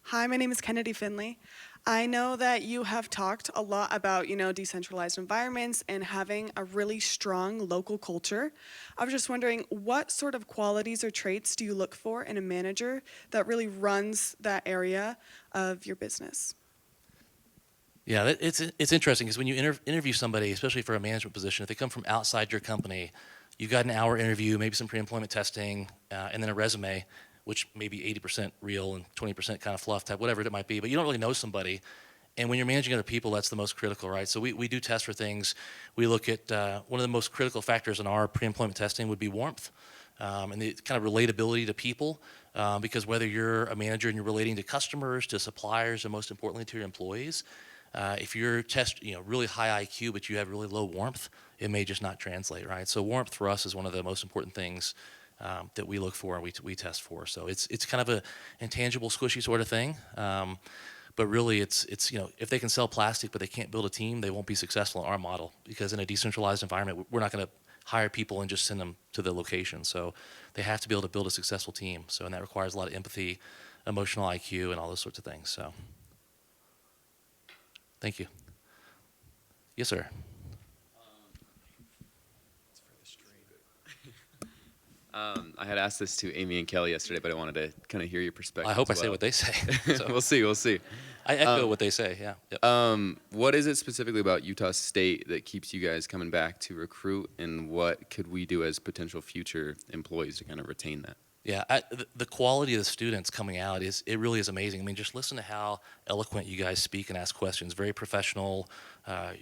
Hi, my name is Kennedy Finley. I know that you have talked a lot about, decentralized environments and having a really strong local culture. I was just wondering, what sort of qualities or traits do you look for in a manager that really runs that area of your business? Yeah, it's interesting because when you interview somebody, especially for a management position, if they come from outside your company, you've got an hour interview, maybe some pre-employment testing, and then a resume, which may be 80% real and 20% kind of fluff type, whatever it might be, but you don't really know somebody. And when you're managing other people, that's the most critical, right? So we do test for things. We look at one of the most critical factors in our pre-employment testing would be warmth and the kind of relatability to people, because whether you're a manager and you're relating to customers, to suppliers, and most importantly to your employees, if you're really high IQ but you have really low warmth, it may just not translate, right? So warmth for us is one of the most important things that we look for and we test for. So it's kind of a intangible, squishy sort of thing. But really, it's if they can sell plastic but they can't build a team, they won't be successful in our model, because in a decentralized environment, we're not going to hire people and just send them to the location. So they have to be able to build a successful team. So, and that requires a lot of empathy, emotional IQ, and all those sorts of things. So thank you. Yes, sir. I had asked this to Amy and Kelly yesterday, but I wanted to kind of hear your perspective. I hope I as say well. what they say. So We'll see. We'll see. I echo what they say. Yeah. Yep. What is it specifically about Utah State that keeps you guys coming back to recruit, and what could we do as potential future employees to kind of retain that? Yeah, the quality of the students coming out it really is amazing. I mean, just listen to how eloquent you guys speak and ask questions. Very professional.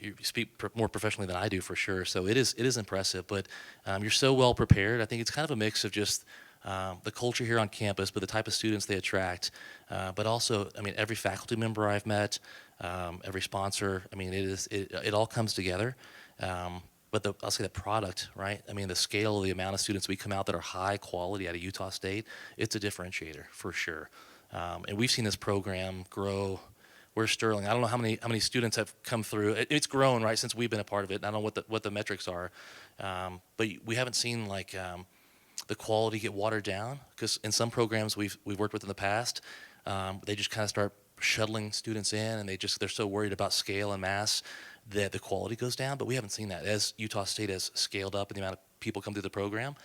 You speak more professionally than I do, for sure. So it is impressive. But you're so well prepared. I think it's kind of a mix of just the culture here on campus, but the type of students they attract. But also, I mean, every faculty member I've met, every sponsor. I mean, it all comes together. But I'll say the product, right? I mean, the scale, the amount of students we come out that are high quality out of Utah State, it's a differentiator for sure. And we've seen this program grow. We're Sterling. I don't know how many students have come through. It's grown, right, since we've been a part of it. And I don't know what the metrics are, but we haven't seen like the quality get watered down, because in some programs we've worked with in the past, they just kind of start shuttling students in, and they're so worried about scale and mass that the quality goes down. But we haven't seen that. As Utah State has scaled up and the amount of people come through the program,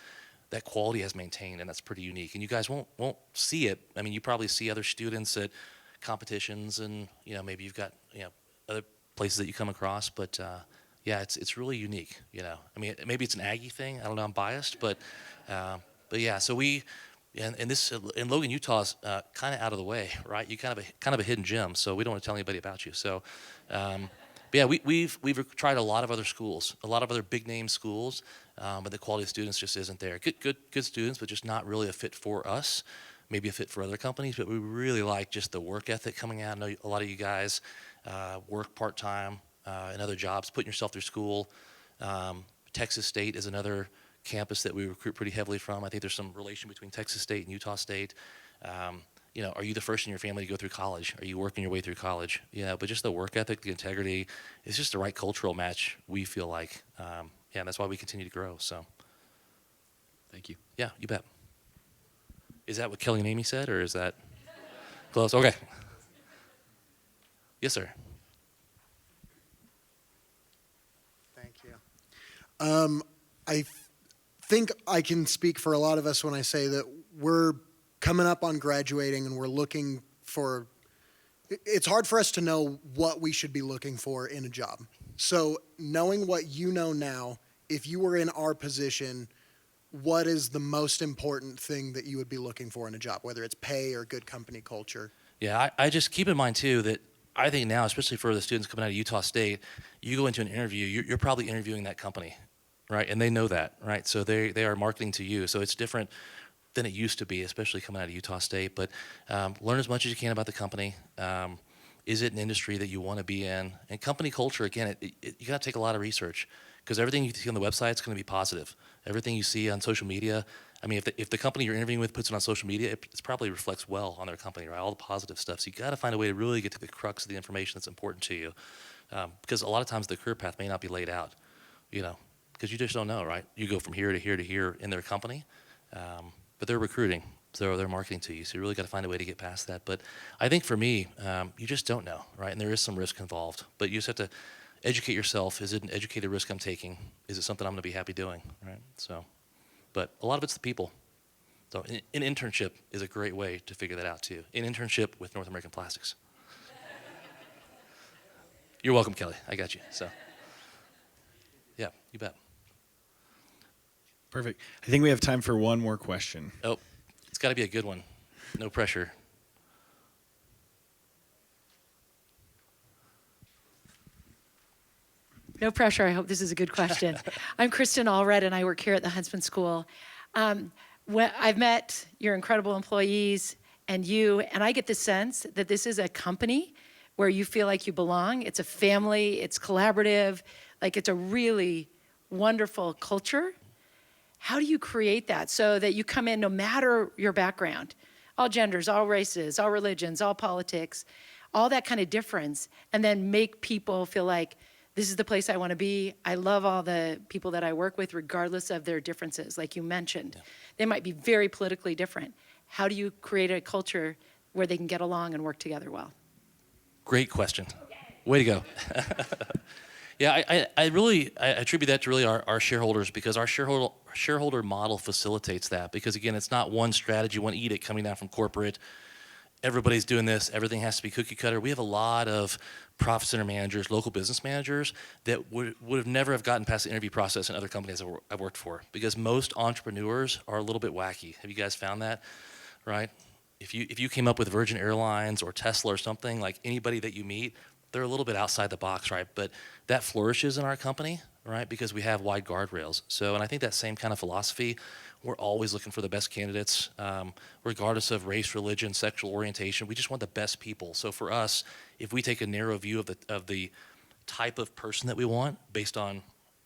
that quality has maintained, and that's pretty unique. And you guys won't see it. I mean, you probably see other students at competitions, and maybe you've got other places that you come across, but yeah, it's really unique. I mean, maybe it's an Aggie thing. I don't know. I'm biased, but yeah. So in Logan, Utah's kind of out of the way, right? You kind of a hidden gem, so we don't want to tell anybody about you. So. But yeah, we've tried a lot of other schools, a lot of other big name schools, but the quality of students just isn't there. Good students, but just not really a fit for us. Maybe a fit for other companies, but we really like just the work ethic coming out. I know a lot of you guys work part time in other jobs, putting yourself through school. Texas State is another campus that we recruit pretty heavily from. I think there's some relation between Texas State and Utah State. Are you the first in your family to go through college? Are you working your way through college? But just the work ethic, the integrity, it's just the right cultural match, we feel like. And that's why we continue to grow. So, thank you. Yeah, you bet. Is that what Kelly and Amy said, or is that close? Okay. Yes, sir. Thank you. I think I can speak for a lot of us when I say that we're coming up on graduating, and we're looking for, it's hard for us to know what we should be looking for in a job. So knowing what you know now, if you were in our position, what is the most important thing that you would be looking for in a job, whether it's pay or good company culture? Yeah, I just keep in mind too that I think now, especially for the students coming out of Utah State, you go into an interview, you're probably interviewing that company, right? And they know that, right? So they are marketing to you. So it's different than it used to be, especially coming out of Utah State. But learn as much as you can about the company. Is it an industry that you want to be in? And company culture, again, you got to take a lot of research, because everything you see on the website is going to be positive. Everything you see on social media, I mean, if the company you're interviewing with puts it on social media, it probably reflects well on their company, right? All the positive stuff. So you got to find a way to really get to the crux of the information that's important to you, because a lot of times the career path may not be laid out, because you just don't know, right? You go from here to here to here in their company. But they're recruiting, so they're marketing to you. So you really got to find a way to get past that. But I think for me, you just don't know, right? And there is some risk involved. But you just have to educate yourself. Is it an educated risk I'm taking? Is it something I'm going to be happy doing, right? So, but a lot of it's the people. So an internship is a great way to figure that out too. An internship with North American Plastics. You're welcome, Kelly. I got you. So, yeah, you bet. Perfect. I think we have time for one more question. Oh, it's got to be a good one. No pressure. No pressure. I hope this is a good question. I'm Kristen Allred, and I work here at the Huntsman School. I've met your incredible employees and I get the sense that this is a company where you feel like you belong. It's a family. It's collaborative. Like, it's a really wonderful culture. How do you create that so that you come in no matter your background, all genders, all races, all religions, all politics, all that kind of difference, and then make people feel like this is the place I want to be. I love all the people that I work with, regardless of their differences, like you mentioned. They might be very politically different. How do you create a culture where they can get along and work together well? Great question. Way to go. Yeah, I attribute that to really our shareholders, because our shareholder model facilitates that. Because again, it's not one strategy, one edict coming down from corporate. Everybody's doing this. Everything has to be cookie cutter. We have a lot of profit center managers, local business managers that would have never have gotten past the interview process in other companies I've worked for, because most entrepreneurs are a little bit wacky. Have you guys found that? Right? If you came up with Virgin Airlines or Tesla or something, like anybody that you meet, they're a little bit outside the box, right? But that flourishes in our company, right? Because we have wide guardrails. So, and I think that same kind of philosophy, we're always looking for the best candidates, regardless of race, religion, sexual orientation. We just want the best people. So for us, if we take a narrow view of the type of person that we want based on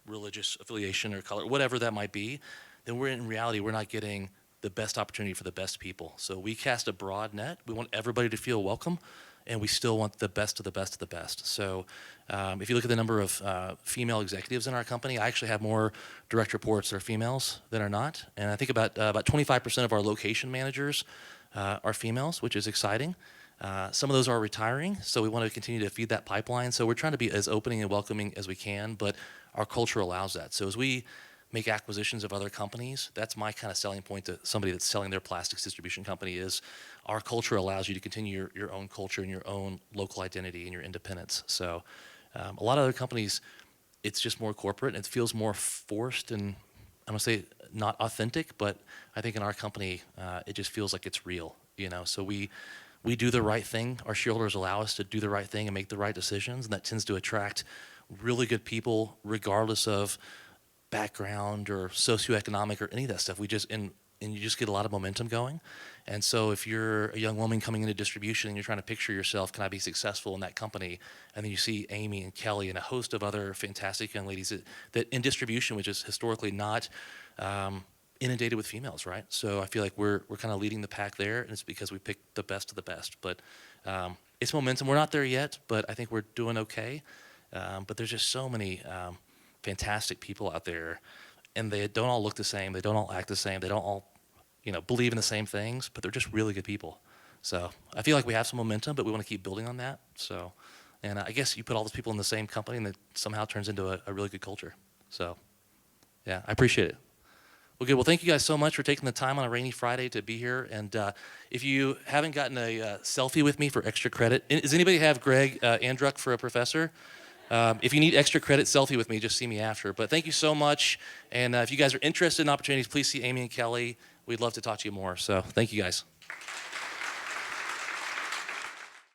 religious affiliation or color, whatever that might be, then in reality, we're not getting the best opportunity for the best people. So we cast a broad net. We want everybody to feel welcome, and we still want the best of the best of the best. So if you look at the number of female executives in our company, I actually have more direct reports that are females than are not. And I think about 25% of our location managers are females, which is exciting. Some of those are retiring, so we want to continue to feed that pipeline. So we're trying to be as opening and welcoming as we can, but our culture allows that. So as we make acquisitions of other companies, that's my kind of selling point to somebody that's selling their plastics distribution company, is our culture allows you to continue your own culture and your own local identity and your independence. So a lot of other companies, it's just more corporate and it feels more forced, and I'm gonna say not authentic, but I think in our company, it just feels like it's real, you know? So we do the right thing. Our shareholders allow us to do the right thing and make the right decisions, and that tends to attract really good people regardless of background or socioeconomic or any of that stuff. And you just get a lot of momentum going. And so if you're a young woman coming into distribution and you're trying to picture yourself, can I be successful in that company? And then you see Amy and Kelly and a host of other fantastic young ladies that in distribution, which is historically not inundated with females, right? So I feel like we're kind of leading the pack there, and it's because we picked the best of the best. But it's momentum. We're not there yet, but I think we're doing okay. But there's just so many fantastic people out there, and they don't all look the same. They don't all act the same. They don't all, believe in the same things, but they're just really good people. So I feel like we have some momentum, but we want to keep building on that. So, and I guess you put all those people in the same company, and it somehow turns into a really good culture. So, yeah, I appreciate it. Well, good. Well, thank you guys so much for taking the time on a rainy Friday to be here. And if you haven't gotten a selfie with me for extra credit, does anybody have Greg Andruck for a professor? If you need extra credit, selfie with me, just see me after. But thank you so much. And if you guys are interested in opportunities, please see Amy and Kelly. We'd love to talk to you more. So thank you guys.